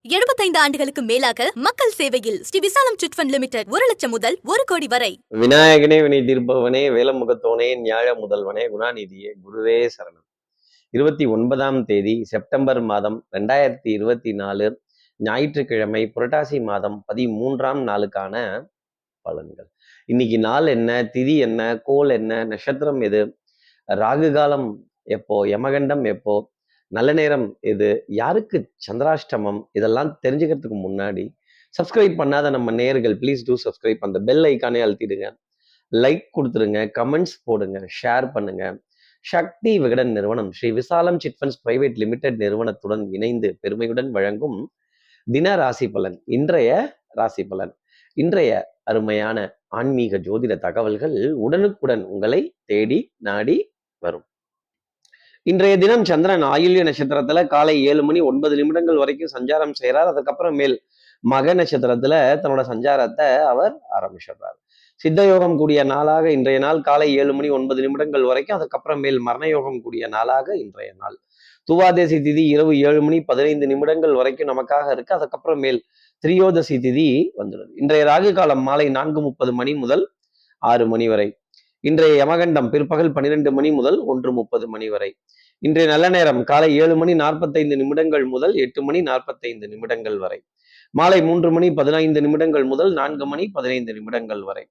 75 ஆண்டுகளுக்கு மேலாக மக்கள் சேவையில் ஸ்ரீ விசாலம் சிட் ஃபண்ட் லிமிடெட் 1,00,000 முதல் 1 கோடி வரை. விநாயகனே வினை தீர்ப்பவனே வேலமுகத்தோனே ஞாழ முதல்வனே குணாநிதியே குருவே சரணம். 29ஆம் தேதி செப்டம்பர் மாதம் 2024 ஞாயிற்றுக்கிழமை புரட்டாசி மாதம் 13ஆம் நாளுக்கான பலன்கள். இன்னைக்கு நாள் என்ன, திதி என்ன, கோல் என்ன, நட்சத்திரம் எது, ராகு காலம் எப்போ, யமகண்டம் எப்போ, நல்ல நேரம் எது, யாருக்கு சந்திராஷ்டமம், இதெல்லாம் தெரிஞ்சுக்கிறதுக்கு முன்னாடி சப்ஸ்கிரைப் பண்ணாத நம்ம நேயர்கள் ப்ளீஸ் டூ சப்ஸ்கிரைப், அந்த பெல் ஐக்கானே அழுத்திடுங்க, லைக் கொடுத்துருங்க, கமெண்ட்ஸ் போடுங்க, ஷேர் பண்ணுங்க. சக்தி விகடன் நிறுவனம் ஸ்ரீ விசாலம் சிட் ஃபண்ட்ஸ் பிரைவேட் லிமிடெட் நிறுவனத்துடன் இணைந்து பெருமையுடன் வழங்கும் தின ராசி பலன். இன்றைய ராசி பலன், இன்றைய அருமையான ஆன்மீக ஜோதிட தகவல்கள் உடனுக்குடன் உங்களை தேடி நாடி வரும். இன்றைய தினம் சந்திரன் ஆயில்ய நட்சத்திரத்துல காலை 7:09 வரைக்கும் சஞ்சாரம் செய்யறார். அதுக்கப்புறம் மேல் மக நட்சத்திரத்துல தன்னோட சஞ்சாரத்தை அவர் ஆரம்பிச்சிடுறார். சித்த யோகம் கூடிய நாளாக இன்றைய நாள் காலை 7:09 வரைக்கும், அதுக்கப்புறம் மேல் மரண யோகம் கூடிய நாளாக இன்றைய நாள். துவாதேசி திதி இரவு 7:15 வரைக்கும் நமக்காக இருக்கு. அதுக்கப்புறம் மேல் திரியோதசி திதி வந்துடுது. இன்றைய ராகு காலம் மாலை 4:30 முதல் 6 வரை. இன்றைய யமகண்டம் பிற்பகல் 12 முதல் 1:30 வரை. இன்றைய நல்ல நேரம் காலை 7:45 முதல் 8:45 வரை. மாலை 3:15 முதல் 4:15 வரை.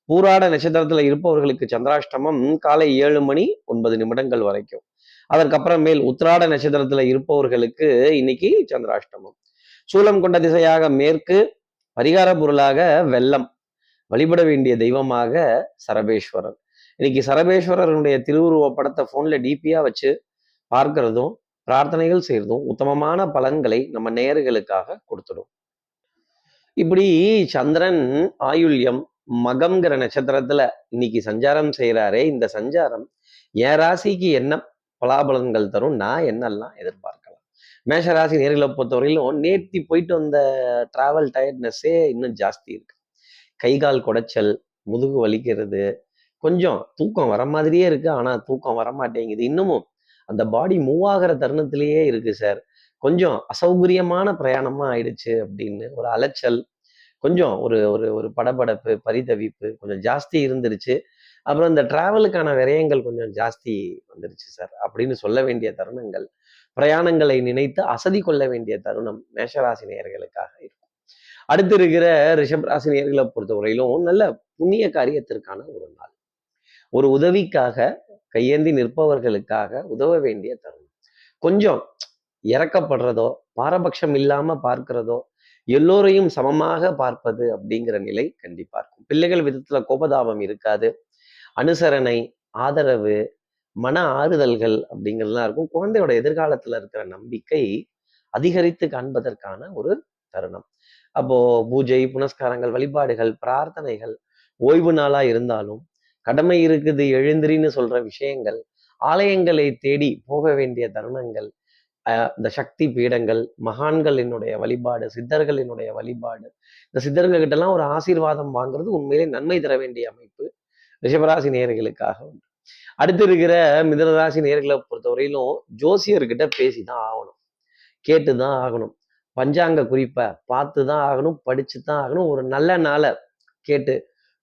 பூராட நட்சத்திரத்துல இருப்பவர்களுக்கு சந்திராஷ்டமம் காலை 7:09 வரைக்கும். அதற்கப்புறம் மேல் உத்திராட நட்சத்திரத்துல இருப்பவர்களுக்கு இன்னைக்கு சந்திராஷ்டமம். சூலம் கொண்ட திசையாக மேற்கு, பரிகார பொருளாக வெள்ளம், வழிபட வேண்டிய தெய்வமாக சரபேஸ்வரர். இன்னைக்கு சரபேஸ்வரருடைய திருவுருவ படத்தை போன்ல டிபியா வச்சு பார்க்கிறதும் பிரார்த்தனைகள் செய்யறதும் உத்தமமான பலன்களை நம்ம நேயர்களுக்காக கொடுத்துடும். இப்படி சந்திரன் ஆயுள்யம் மகம்ங்கிற நட்சத்திரத்துல இன்னைக்கு சஞ்சாரம் செய்யறாரே, இந்த சஞ்சாரம் என் ராசிக்கு என்ன பலாபலன்கள் தரும், நான் என்னெல்லாம் எதிர்பார்க்கலாம். மேஷ ராசி நேர்களை பொறுத்தவரையிலும் நேர்த்தி போயிட்டு வந்த டிராவல் டயர்ட்னஸே இன்னும் ஜாஸ்தி இருக்கு. கை கால் குடைச்சல், முதுகு வலிக்கிறது, கொஞ்சம் தூக்கம் வர மாதிரியே இருக்கு, ஆனா தூக்கம் வர மாட்டேங்குது, இன்னமும் அந்த பாடி மூவ் ஆகிற தருணத்திலேயே இருக்கு சார், கொஞ்சம் அசௌகரியமான பிரயாணமா ஆயிடுச்சு அப்படின்னு ஒரு அலைச்சல், கொஞ்சம் ஒரு ஒரு ஒரு படபடப்பு, பரிதவிப்பு கொஞ்சம் ஜாஸ்தி இருந்துருச்சு. அப்புறம் இந்த டிராவலுக்கான விரயங்கள் கொஞ்சம் ஜாஸ்தி வந்துருச்சு சார் அப்படின்னு சொல்ல வேண்டிய தருணங்கள், பிரயாணங்களை நினைத்து அசதி கொள்ள வேண்டிய தருணம் மேஷராசி நேயர்களுக்காக இருக்கும். அடுத்து இருக்கிற ரிஷபராசி நேயர்களை பொறுத்தவரையிலும் நல்ல புண்ணிய காரியத்திற்கான ஒரு நாள். ஒரு உதவிக்காக கையேந்தி நிற்பவர்களுக்காக உதவ வேண்டிய தருணம். கொஞ்சம் இறக்கப்படுறதோ, பாரபட்சம் இல்லாம பார்க்கிறதோ, எல்லோரையும் சமமாக பார்ப்பது அப்படிங்கிற நிலை கண்டிப்பா இருக்கும். பிள்ளைகள் விதத்துல கோபதாபம் இருக்காது. அனுசரணை, ஆதரவு, மன ஆறுதல்கள் அப்படிங்கிறதுலாம் இருக்கும். குழந்தையோட எதிர்காலத்துல இருக்கிற நம்பிக்கை அதிகரித்து காண்பதற்கான ஒரு தருணம். அப்போ பூஜை புனஸ்காரங்கள், வழிபாடுகள், பிரார்த்தனைகள், ஓய்வு நாளா இருந்தாலும் கடமை இருக்குது எழுந்திரின்னு சொல்ற விஷயங்கள், ஆலயங்களை தேடி போக வேண்டிய தருணங்கள், இந்த சக்தி பீடங்கள், மகான்களினுடைய வழிபாடு, சித்தர்களினுடைய வழிபாடு, இந்த சித்தர்கள் கிட்ட எல்லாம் ஒரு ஆசீர்வாதம் வாங்குறது உண்மையிலே நன்மை தர வேண்டிய அமைப்பு ரிஷபராசி நேயர்களுக்காக உண்டு. அடுத்து இருக்கிற மிதுனராசி நேயர்களை பொறுத்தவரையிலும் ஜோசியர்கிட்ட பேசிதான் ஆகணும், கேட்டுதான் ஆகணும், பஞ்சாங்க குறிப்பை பார்த்துதான் ஆகணும், படிச்சுதான் ஆகணும், ஒரு நல்ல நாளை கேட்டு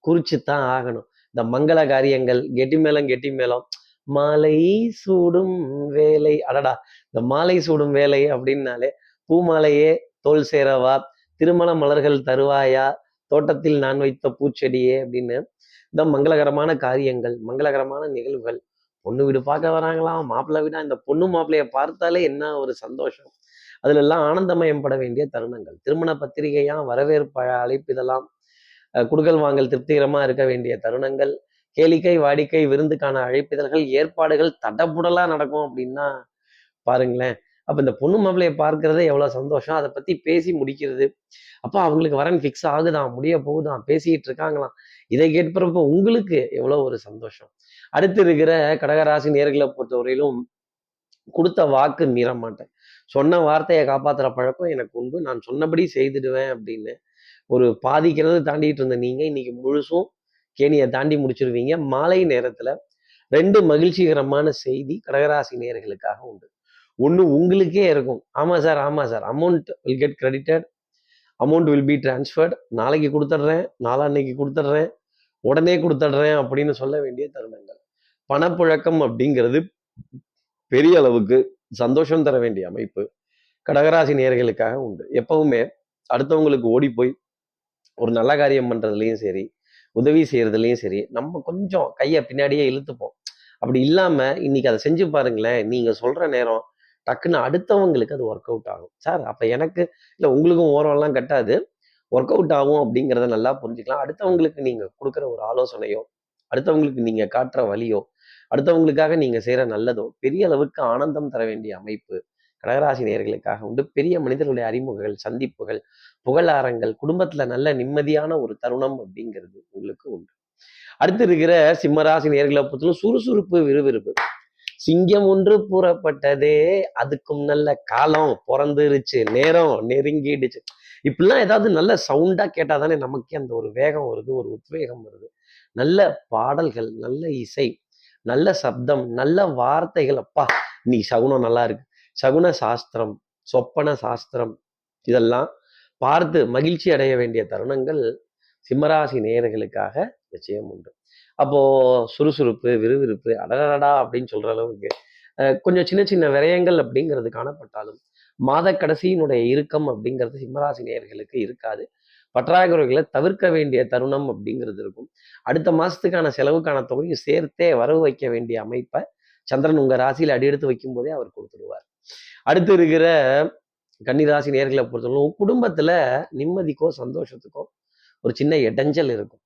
குறிச்சுத்தான் ஆகணும். இந்த மங்கள காரியங்கள், கெட்டி மேளம் கெட்டி மேளம், மாலை சூடும் வேலை, அடடா இந்த மாலை சூடும் வேலை அப்படின்னாலே பூமாலையே தோல் சேரவா, திருமண மலர்கள் தருவாயா, தோட்டத்தில் நான் வைத்த பூச்செடியே அப்படின்னு இந்த மங்களகரமான காரியங்கள், மங்களகரமான நிகழ்வுகள், பொண்ணு வீடு பார்க்க வராங்களாம், மாப்பிள்ளை வீடா, இந்த பொண்ணு மாப்பிள்ளைய பார்த்தாலே என்ன ஒரு சந்தோஷம், அதுல எல்லாம் ஆனந்தமயம் பட வேண்டிய தருணங்கள். திருமண பத்திரிகையா, வரவேற்பு அழைப்பு, இதெல்லாம் குடுக்கல் வாங்கல் திருப்திகரமா இருக்க வேண்டிய தருணங்கள். கேளிக்கை வாடிக்கை விருந்துக்கான அழைப்பிதழ்கள் ஏற்பாடுகள் தடபுடலா நடக்கும் அப்படின்னா பாருங்களேன். அப்ப இந்த பொண்ணு மாப்பிள்ளைய பார்க்கறதே எவ்வளவு சந்தோஷம், அதை பத்தி பேசி முடிக்கிறது, அப்ப அவங்களுக்கு வரன் ஃபிக்ஸ் ஆகுதான், முடிய போகுதான், பேசிட்டு இருக்காங்களாம், இதை கேட்கிறப்ப உங்களுக்கு எவ்வளவு ஒரு சந்தோஷம். அடுத்து இருக்கிற கடகராசி நேர்களை பொறுத்தவரையிலும் கொடுத்த வாக்கு மீற மாட்டேன், சொன்ன வார்த்தையை காப்பாத்துற பழக்கம் எனக்கு உண்டு, நான் சொன்னபடி செய்துடுவேன் அப்படின்னு ஒரு பாதிக்கிறது தாண்டிட்டு இருந்த நீங்க இன்னைக்கு முழுசும் கேணியை தாண்டி முடிச்சிருவீங்க. மாலை நேரத்துல 2 மகிழ்ச்சிகரமான செய்தி கடகராசி நேயர்களுக்காக உண்டு. ஒண்ணு உங்களுக்கே இருக்கும், ஆமா சார் ஆமா sir, amount will get credited, amount will be transferred, நாளைக்கு கொடுத்துட்றேன், நாளான்னைக்கு கொடுத்துட்றேன், உடனே கொடுத்துட்றேன் அப்படின்னு சொல்ல வேண்டிய தருணங்கள். பணப்புழக்கம் அப்படிங்கிறது பெரிய அளவுக்கு சந்தோஷம் தர வேண்டிய அமைப்பு கடகராசி நேயர்களுக்காக உண்டு. எப்பவுமே அடுத்தவங்களுக்கு ஓடி போய் ஒரு நல்ல காரியம் பண்றதுலயும் சரி, உதவி செய்யறதுலயும் சரி, நம்ம கொஞ்சம் கையை பின்னாடியே இழுத்துப்போம். அப்படி இல்லாம இன்னைக்கு அதை செஞ்சு பாருங்களேன், நீங்க சொல்ற நேரம் டக்குன்னு அடுத்தவங்களுக்கு அது ஒர்க் அவுட் ஆகும். சார் அப்ப எனக்கு இல்ல உங்களுக்கும் ஓரம்லாம் கட்டாது, ஒர்க் அவுட் ஆகும் அப்படிங்கிறத நல்லா புரிஞ்சுக்கலாம். அடுத்தவங்களுக்கு நீங்க கொடுக்குற ஒரு ஆலோசனையோ, அடுத்தவங்களுக்கு நீங்க காட்டுற வழியோ, அடுத்தவங்களுக்காக நீங்க செய்யற நல்லதோ பெரிய அளவுக்கு ஆனந்தம் தர வேண்டிய அமைப்பு கடகராசி நேயர்களுக்காக உண்டு. பெரிய மனிதர்களுடைய அறிமுகங்கள், சந்திப்புகள், புகழாரங்கள், குடும்பத்துல நல்ல நிம்மதியான ஒரு தருணம் அப்படிங்கிறது உங்களுக்கு உண்டு. அடுத்து இருக்கிற சிம்மராசி நேயர்களை பொறுத்தவரை சுறுசுறுப்பு, விறுவிறுப்பு. சிங்கம் ஒன்று புறப்பட்டதே, அதுக்கும் நல்ல காலம் பிறந்துருச்சு, நேரம் நெருங்கிடுச்சு. இப்படிலாம் ஏதாவது நல்ல சவுண்டா கேட்டாதானே நமக்கே அந்த ஒரு வேகம் வருது, ஒரு உத்வேகம் வருது. நல்ல பாடல்கள், நல்ல இசை, நல்ல சப்தம், நல்ல வார்த்தைகள். அப்பா இன்னைக்கு சகுனம் நல்லா இருக்கு, சகுன சாஸ்திரம், சொப்பன சாஸ்திரம், இதெல்லாம் பார்த்து மகிழ்ச்சி அடைய வேண்டிய தருணங்கள் சிம்மராசி நேயர்களுக்காக நிச்சயம் உண்டு. அப்போ சுறுசுறுப்பு, விறுவிறுப்பு, அடடடா அப்படின்னு சொல்ற அளவுக்கு கொஞ்சம் சின்ன சின்ன விரயங்கள் அப்படிங்கிறது காணப்பட்டாலும் மாத கடைசியினுடைய இறுக்கம் அப்படிங்கிறது சிம்மராசி நேயர்களுக்கு இருக்காது. பற்றாக்குறைகளை தவிர்க்க வேண்டிய தருணம் அப்படிங்கிறது இருக்கும். அடுத்த மாசத்துக்கான செலவுக்கான தொகையை சேர்த்தே வரவு வைக்க வேண்டிய அமைப்பை சந்திரன் உங்க ராசியில அடியெடுத்து வைக்கும் போதே அவர் கொடுத்துடுவார். அடுத்து இருக்கிற கன்னிராசி நேர்களை பொறுத்தவரை குடும்பத்துல நிம்மதிக்கோ சந்தோஷத்துக்கோ ஒரு சின்ன இடைஞ்சல் இருக்கும்.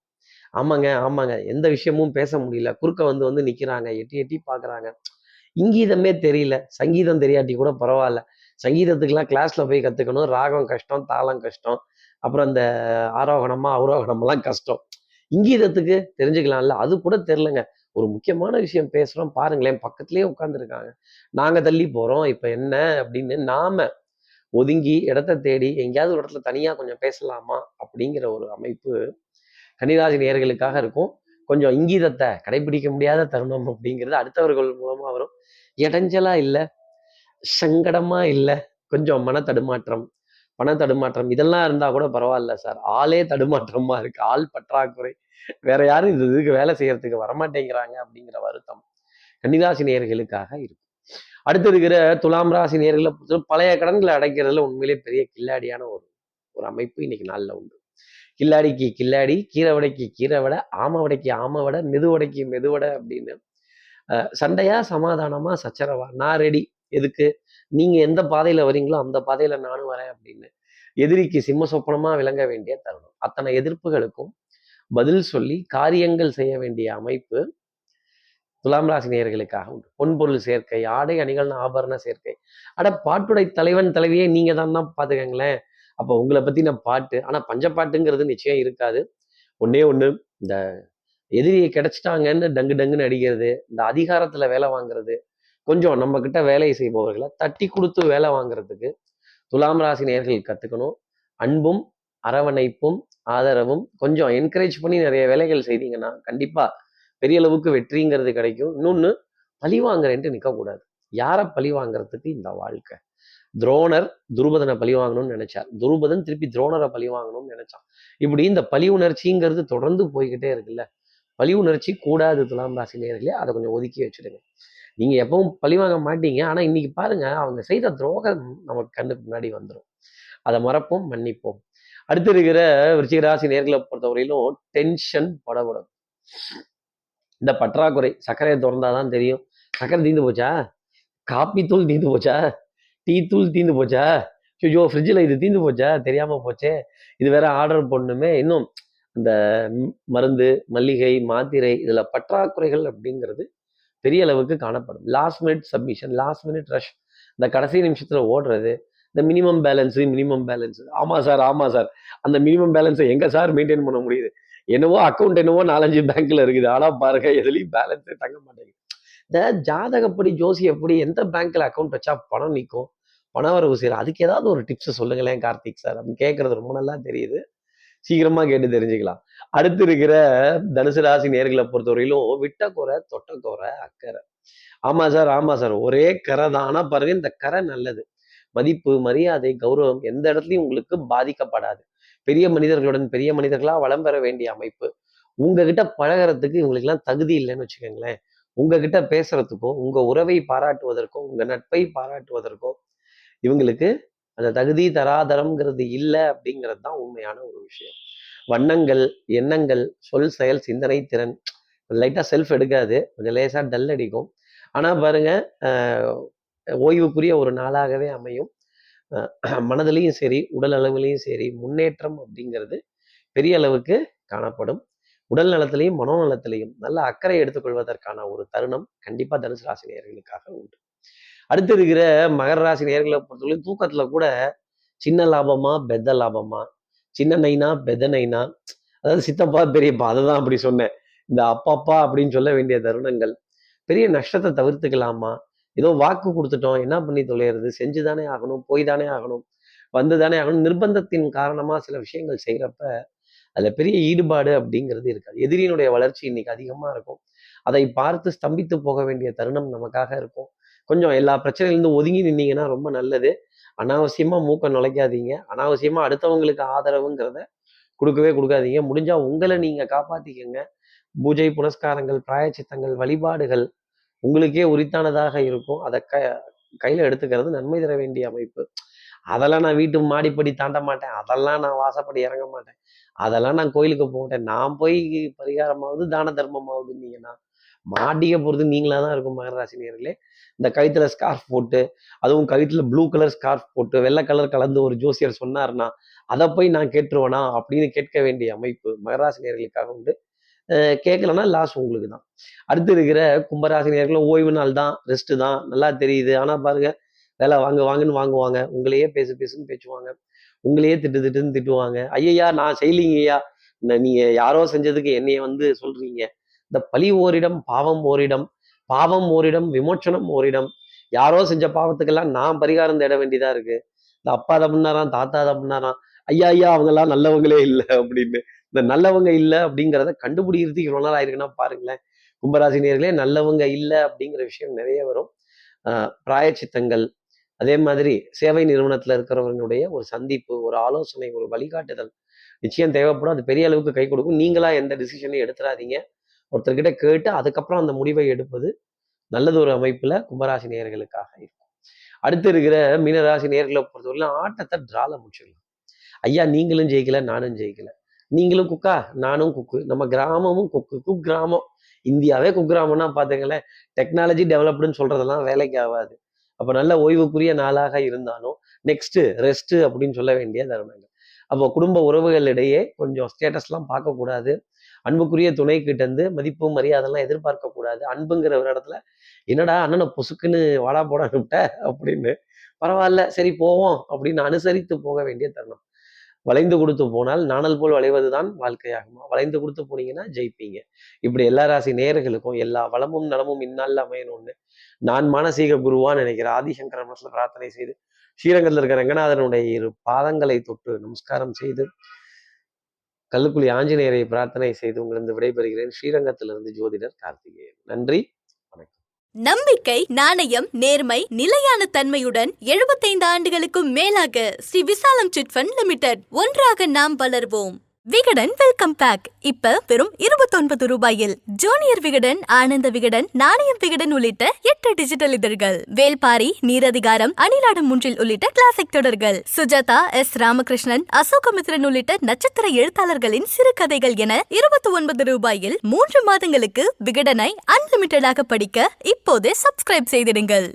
ஆமாங்க ஆமாங்க, எந்த விஷயமும் பேச முடியல, குறுக்க வந்து வந்து நிக்கிறாங்க, எட்டி எட்டி பாக்குறாங்க, இங்கீதமே தெரியல, சங்கீதம் தெரியாட்டி கூட பரவாயில்ல, சங்கீதத்துக்கெல்லாம் கிளாஸ்ல போய் கத்துக்கணும், ராகம் கஷ்டம், தாளம் கஷ்டம், அப்புறம் இந்த ஆரோகணமா அவரோகணம் எல்லாம் கஷ்டம், இங்கீதத்துக்கு தெரிஞ்சுக்கலாம்ல, அது கூட தெரிலங்க. ஒரு முக்கியமான விஷயம் பேசுறோம் பாருங்களேன், பக்கத்திலேயே உட்கார்ந்துருக்காங்க, நாங்க தள்ளி போறோம், இப்ப என்ன அப்படின்னு நாம ஒதுங்கி இடத்த தேடி எங்கேயாவது ஒரு இடத்துல தனியா கொஞ்சம் பேசலாமா அப்படிங்கிற ஒரு அமைப்பு கன்னிராசி நேயர்களுக்காக இருக்கும். கொஞ்சம் இங்கீதத்தை கடைபிடிக்க முடியாத தருணம் அப்படிங்கிறது அடுத்தவர்கள் மூலமா வரும். இடைஞ்சலா இல்லை, சங்கடமா இல்லை, கொஞ்சம் மன தடுமாற்றம், பண தடுமாற்றம் இதெல்லாம் இருந்தா கூட பரவாயில்ல சார், ஆளே தடுமாற்றமா இருக்கு, ஆள் பற்றாக்குறை, வேற யாரும் இந்த இதுக்கு வேலை செய்யறதுக்கு வரமாட்டேங்கிறாங்க அப்படிங்கிற வருத்தம் கன்னிராசி நேயர்களுக்காக இருக்கும். அடுத்து இருக்கிற துலாம் ராசி நேயர்களை பழைய கடன்களை அடைக்கிறதுல உண்மையிலே பெரிய கில்லாடியான ஒரு ஒரு அமைப்பு இன்னைக்கு நாளில் உண்டு. கில்லாடிக்கு கில்லாடி, கீரை வடைக்கு கீரை வடை, ஆமை வடைக்கு ஆமை வடை, மெதுவடைக்கு மெதுவடை அப்படின்னு சண்டையா சமாதானமா சச்சரவா, நான் ரெடி, எதுக்கு, நீங்க எந்த பாதையில வரீங்களோ அந்த பாதையில நானும் வரேன் அப்படின்னு எதிரிக்கு சிம்ம சொப்பனமா விளங்க வேண்டிய தருணம். அத்தனை எதிர்ப்புகளுக்கும் பதில் சொல்லி காரியங்கள் செய்ய வேண்டிய அமைப்பு துலாம் ராசி நேயர்களுக்காக உண்டு. பொன்பொருள் சேர்க்கை, ஆடை அணிகள், ஆபரண சேர்க்கை. அட பாட்டுடை தலைவன் தலைவியே நீங்க தான் பாத்துக்கங்களேன். அப்போ உங்களை பத்தின பாட்டு, ஆனா பஞ்சப்பாட்டுங்கிறது நிச்சயம் இருக்காது. ஒண்ணே ஒண்ணு, இந்த எதிரியை கிடைச்சிட்டாங்கன்னு டங்கு டங்குன்னு அடிக்கிறது, இந்த அதிகாரத்துல வேலை வாங்குறது, கொஞ்சம் நம்ம கிட்ட வேலை செய்பவர்களை தட்டி கொடுத்து வேலை வாங்குறதுக்கு துலாம் ராசி நேயர்கள் கத்துக்கணும். அன்பும் அரவணைப்பும் ஆதரவும் கொஞ்சம் என்கரேஜ் பண்ணி நிறைய வேலைகள் செய்தீங்கன்னா கண்டிப்பா பெரிய அளவுக்கு வெற்றிங்கிறது கிடைக்கும். இன்னொன்னு, பழி வாங்குறேன்ட்டு நிற்கக்கூடாது. யாரை பழி வாங்குறதுக்கு இந்த வாழ்க்கை? துரோணர் துருபதனை பழி வாங்கணும்னு நினைச்சார், துருபதன் திருப்பி துரோணரை பழி வாங்கணும்னு நினைச்சான். இப்படி இந்த பழி உணர்ச்சிங்கிறது தொடர்ந்து போய்கிட்டே இருக்குல்ல. பழி உணர்ச்சி கூடாது துலாம் ராசி நேயர்களே, அதை கொஞ்சம் ஒதுக்கி வச்சுடுங்க. நீங்க எப்பவும் பழி வாங்க மாட்டீங்க, ஆனா இன்னைக்கு பாருங்க அவங்க செய்த துரோகம் நமக்கு கண்ணுக்கு முன்னாடி வந்துடும். அதை மறப்போம், மன்னிப்போம். அடுத்து இருக்கிற விருச்சிக ராசி நேயர்களை பொறுத்தவரையிலும் டென்ஷன் படபடம். இந்த பற்றாக்குறை, சர்க்கரையை திறந்தாதான் தெரியும், சர்க்கரை தீந்து போச்சா, காப்பி தூள் தீந்து போச்சா, டீ தூள் தீந்து போச்சா, ஐயோ ஃப்ரிட்ஜில் இது தீந்து போச்சா, தெரியாம போச்சே, இது வேற ஆர்டர் பண்ணணுமே, இன்னும் இந்த மருந்து, மல்லிகை, மாத்திரை, இதுல பற்றாக்குறைகள் அப்படிங்கிறது பெரிய அளவுக்கு காணப்படும். Last minute submission, last minute rush, இந்த கடைசி நிமிஷத்துல ஓடுறது, இந்த மினிமம் பேலன்ஸ், ஆமா சார் ஆமா சார், அந்த மினிமம் பேலன்ஸை எங்க சார் மெயின்டைன் பண்ண முடியுது, என்னவோ அக்கௌண்ட் என்னவோ 4-5 பேங்க்ல இருக்குது, ஆனா பாருங்க எதுலையும் பேலன்ஸே தங்க மாட்டேங்குது. இந்த ஜாதகப்படி ஜோசியப்படி எந்த பேங்க்ல அக்கௌண்ட் வச்சா பணம் நிற்கும், பண வரவு செய்யலாம், அதுக்கு ஏதாவது ஒரு டிப்ஸ் சொல்லுங்களேன் கார்த்திக் சார் அப்படின்னு கேட்கறது ரொம்ப நல்லா தெரியுது. சீக்கிரமா கேட்டு தெரிஞ்சுக்கலாம். அடுத்து இருக்கிற தனுசு ராசி நேர்களை பொறுத்தவரையிலும் விட்ட குறை தொட்ட குறை அக்கறை. ஆமா சார், ஆமா சார். ஒரே கரை தான். ஆனா பாருங்க இந்த கரை நல்லது. மதிப்பு, மரியாதை, கௌரவம் எந்த இடத்துலயும் உங்களுக்கு பாதிக்கப்படாது. பெரிய மனிதர்களுடன் பெரிய மனிதர்களா வளம் பெற வேண்டிய அமைப்பு. உங்ககிட்ட பழகுறதுக்கு இவங்களுக்கெல்லாம் தகுதி இல்லைன்னு வச்சுக்கோங்களேன். உங்ககிட்ட பேசுறதுக்கோ, உங்க உறவை பாராட்டுவதற்கோ, உங்க நட்பை பாராட்டுவதற்கோ, இவங்களுக்கு அந்த தகுதி தராதரம்ங்கிறது இல்ல அப்படிங்கிறது தான் உண்மையான ஒரு விஷயம். வண்ணங்கள், எண்ணங்கள், சொல், செயல், சிந்தனை, திறன் லைட்டா செல்ஃப் எடுக்காது. கொஞ்சம் லேசா டல் அடிக்கும். ஆனா பாருங்க, ஓய்வுக்குரிய ஒரு நாளாகவே அமையும். மனதிலையும் சரி, உடல் அளவிலையும் சரி, முன்னேற்றம் அப்படிங்கிறது பெரிய அளவுக்கு காணப்படும். உடல் நலத்திலையும், மனோநலத்திலையும் நல்ல அக்கறை எடுத்துக்கொள்வதற்கான ஒரு தருணம் கண்டிப்பா தனுசு ராசி நேயர்களுக்காக உண்டு. அடுத்து இருக்கிற மகர ராசி நேயர்களை பொறுத்தவரை தூக்கத்துல கூட சின்ன லாபமா, பெத்த லாபமா, சின்ன நைனா, பெத்த நைனா, அதாவது சித்தப்பா, பெரியப்பா, அதுதான் அப்படி சொன்னேன். இந்த அப்பப்பா அப்படின்னு சொல்ல வேண்டிய தருணங்கள், பெரிய நஷ்டத்தை தவிர்த்துக்கலாமா? ஏதோ வாக்கு கொடுத்துட்டோம், என்ன பண்ணி தொலைகிறது? செஞ்சுதானே ஆகணும், போய் தானே ஆகணும், வந்துதானே ஆகணும். நிர்பந்தத்தின் காரணமா சில விஷயங்கள் செய்யறப்ப அதுல பெரிய ஈடுபாடு அப்படிங்கிறது இருக்காது. எதிரியினுடைய வளர்ச்சி இன்னைக்கு அதிகமா இருக்கும். அதை பார்த்து ஸ்தம்பித்து போக வேண்டிய தருணம் நமக்காக இருக்கும். கொஞ்சம் எல்லா பிரச்சனையிலிருந்து ஒதுங்கி நின்னீங்கன்னா ரொம்ப நல்லது. அனாவசியமா மூக்க நுழைக்காதீங்க. அனாவசியமா அடுத்தவங்களுக்கு ஆதரவுங்கிறத கொடுக்கவே கொடுக்காதீங்க. முடிஞ்சா உங்களை நீங்க காப்பாத்திக்கங்க. பூஜை, புனஸ்காரங்கள், பிராயச்சித்தங்கள், வழிபாடுகள் உங்களுக்கே உரித்தானதாக இருக்கும். அதை கையில எடுத்துக்கிறது நன்மை தர வேண்டிய அமைப்பு. அதெல்லாம் நான் வீட்டு மாடிப்படி தாண்ட மாட்டேன். அதெல்லாம் நான் வாசப்படி இறங்க மாட்டேன். அதெல்லாம் நான் கோயிலுக்கு போக மாட்டேன். நான் போய் பரிகாரமாவது, தான தர்மமாவதுன்னீங்கன்னா, மாட்டிக்க போறது நீங்களா தான் இருக்கும் மகர ராசி நேயர்களே. இந்த கழுத்துல ஸ்கார்ஃப் போட்டு, அதுவும் கழுத்துல ப்ளூ கலர் ஸ்கார்ஃப் போட்டு, வெள்ளை கலர் கலந்து ஒரு ஜோசியர் சொன்னாருன்னா, அதை போய் நான் கேட்டுருவேனா அப்படின்னு கேட்க வேண்டிய அமைப்பு மகராசி நேயர்களுக்காக உண்டு. கேட்கலன்னா லாஸ் உங்களுக்கு தான். அடுத்து இருக்கிற கும்பராசி நேயர்களும் ஓய்வு நாள் தான், ரெஸ்ட் தான், நல்லா தெரியுது. ஆனா பாருங்க, வேலை வாங்க வாங்கன்னு வாங்குவாங்க. உங்களையே பேசு பேசுன்னு பேசுவாங்க. உங்களையே திட்டு திட்டுன்னு திட்டுவாங்க. ஐயையா நான் செய்யலீங்கய்யா, நீங்க யாரோ செஞ்சதுக்கு என்னைய வந்து சொல்றீங்க. இந்த பழி ஓரிடம், பாவம் ஓரிடம், பாவம் ஓரிடம், விமோச்சனம் ஓரிடம். யாரோ செஞ்ச பாவத்துக்கெல்லாம் நான் பரிகாரம் தேட வேண்டியதா இருக்கு. இந்த அப்பா அதை பண்ணாராம், தாத்தா அதை பண்ணாராம், ஐயா ஐயா அவங்க எல்லாம் நல்லவங்களே இல்லை அப்படின்னு. இந்த நல்லவங்க இல்லை அப்படிங்கிறத கண்டுபிடிக்கிறதுக்கு இவ்வளவு நாள் ஆயிருக்குன்னா பாருங்களேன். கும்பராசி நேயர்களே, நல்லவங்க இல்லை அப்படிங்கிற விஷயம் நிறைய வரும். பிராயச்சித்தங்கள், அதே மாதிரி சேவை நிறுவனத்துல இருக்கிறவங்களுடைய ஒரு சந்திப்பு, ஒரு ஆலோசனை, ஒரு வழிகாட்டுதல் நிச்சயம் தேவைப்படும். அது பெரிய அளவுக்கு கை கொடுக்கும். நீங்களா எந்த டிசிஷனையும் எடுத்துறாதீங்க. ஒருத்தர்கிட்ட கேட்டு அதுக்கப்புறம் அந்த முடிவை எடுப்பது நல்லது ஒரு அமைப்புல கும்பராசி நேயர்களுக்காக இருக்கும். அடுத்து இருக்கிற மீனராசி நேயர்களை பொறுத்தவரையிலும் ஆட்டத்தை டிரால முடிச்சிடலாம். ஐயா நீங்களும் ஜெயிக்கல, நானும் ஜெயிக்கல. நீங்களும் குக்கா, நானும் குக்கு. நம்ம கிராமமும் குக்கு, குக் கிராமம். இந்தியாவே குக்கிராமம்னா பாத்துங்களேன். டெக்னாலஜி டெவலப்டுன்னு சொல்றதெல்லாம் வேலைக்கு ஆகாது. அப்ப நல்ல ஓய்வுக்குரிய நாளாக இருந்தாலும் நெக்ஸ்ட் ரெஸ்ட் அப்படின்னு சொல்ல வேண்டிய தருணங்கள். அப்போ குடும்ப உறவுகளிடையே கொஞ்சம் ஸ்டேட்டஸ்லாம் பார்க்கக்கூடாது. அன்புக்குரிய துணை கிட்ட இருந்து மதிப்பு மரியாதைலாம் எதிர்பார்க்க கூடாது. அன்புங்கிற ஒரு இடத்துல என்னடா அண்ணனை பொசுக்குன்னு வாடா போடா விட்ட அப்படின்னு, பரவாயில்ல சரி போவோம் அப்படின்னு அனுசரித்து போக வேண்டிய தருணம். வளைந்து கொடுத்து போனால் நாணல் போல் வளைவதுதான் வாழ்க்கையாகுமா? வளைந்து கொடுத்து போனீங்கன்னா ஜெயிப்பீங்க. இப்படி எல்லா ராசி நேயர்களுக்கும் எல்லா வளமும் நலமும் இந்நாள்ல அமையணும்னு நான் மானசீக குருவா நினைக்கிற ஆதிசங்கர மனசுல பிரார்த்தனை செய்து, ஸ்ரீரங்கத்தில் இருக்கிற ரங்கநாதனுடைய இரு பாதங்களை தொட்டு நமஸ்காரம் செய்து, கல்லுக்குழி ஆஞ்சநேயரை பிரார்த்தனை செய்து உங்களிருந்து விடைபெறுகிறேன். ஸ்ரீரங்கத்திலிருந்து ஜோதிடர் கார்த்திகேயன். நன்றி, வணக்கம். நம்பிக்கை, நாணயம், நேர்மை, நிலையான தன்மையுடன் 75 ஆண்டுகளுக்கும் மேலாக ஸ்ரீ விசாலம் சிட் ஃபண்ட் லிமிடெட். ஒன்றாக நாம் வளர்வோம். விகடன் வெல்கம் பேக் இப்ப வெறும் 29 ரூபாயில். ஜூனியர் விகடன், ஆனந்த விகடன், நாணயம் விகடன் உள்ளிட்ட 8 டிஜிட்டல் இதழ்கள். வேல்பாரி, நீரதிகாரம், அணிலாடும் முன்றில் உள்ளிட்ட கிளாசிக் தொடர்கள். சுஜாதா, எஸ் ராமகிருஷ்ணன், அசோகமித்ரன் உள்ளிட்ட நட்சத்திர எழுத்தாளர்களின் சிறுகதைகள் என 29 ரூபாயில் 3 மாதங்களுக்கு விகடனை அன்லிமிட்டடாக படிக்க இப்போதே சப்ஸ்கிரைப் செய்திடுங்கள்.